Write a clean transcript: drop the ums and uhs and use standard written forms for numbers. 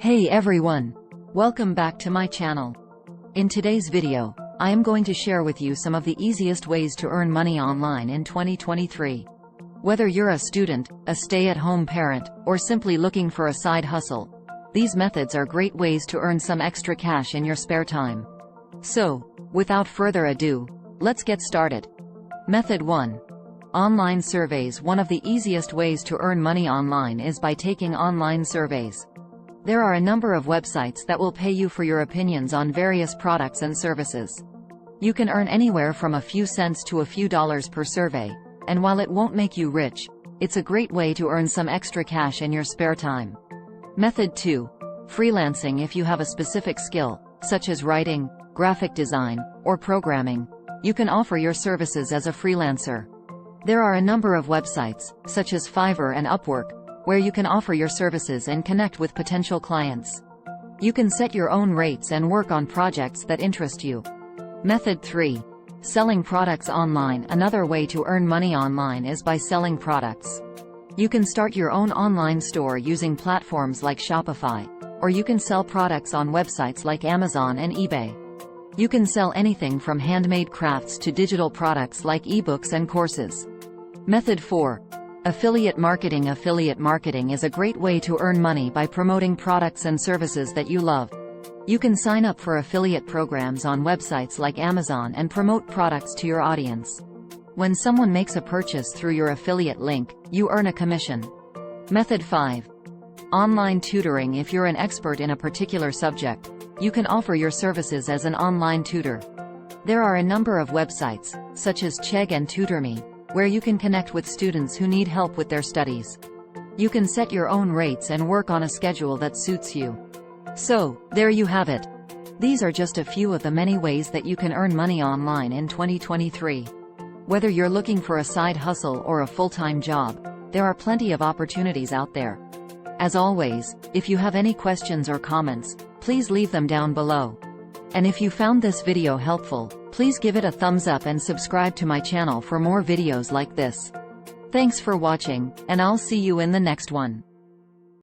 Hey everyone! Welcome back to my channel. In today's video, I am going to share with you some of the easiest ways to earn money online in 2023. Whether you're a student, a stay-at-home parent, or simply looking for a side hustle, these methods are great ways to earn some extra cash in your spare time. So, without further ado, let's get started. Method 1. Online surveys. One of the easiest ways to earn money online is by taking online surveys. There are a number of websites that will pay you for your opinions on various products and services. You can earn anywhere from a few cents to a few dollars per survey, and while it won't make you rich, it's a great way to earn some extra cash in your spare time. Method 2. Freelancing. If you have a specific skill, such as writing, graphic design, or programming, you can offer your services as a freelancer. There are a number of websites, such as Fiverr and Upwork, where you can offer your services and connect with potential clients. You can set your own rates and work on projects that interest you. Method 3. Selling products online. Another way to earn money online is by selling products. You can start your own online store using platforms like Shopify, or you can sell products on websites like Amazon and eBay. You can sell anything from handmade crafts to digital products like ebooks and courses. Method 4. Affiliate marketing. Affiliate marketing is a great way to earn money by promoting products and services that you love. You can sign up for affiliate programs on websites like Amazon and promote products to your audience. When someone makes a purchase through your affiliate link, you earn a commission. Method 5. Online tutoring. If you're an expert in a particular subject, you can offer your services as an online tutor. There are a number of websites, such as Chegg and TutorMe, where you can connect with students who need help with their studies. You can set your own rates and work on a schedule that suits you. So, there you have it. These are just a few of the many ways that you can earn money online in 2023. Whether you're looking for a side hustle or a full-time job, there are plenty of opportunities out there. As always, if you have any questions or comments, please leave them down below. And if you found this video helpful, please give it a thumbs up and subscribe to my channel for more videos like this. Thanks for watching, and I'll see you in the next one.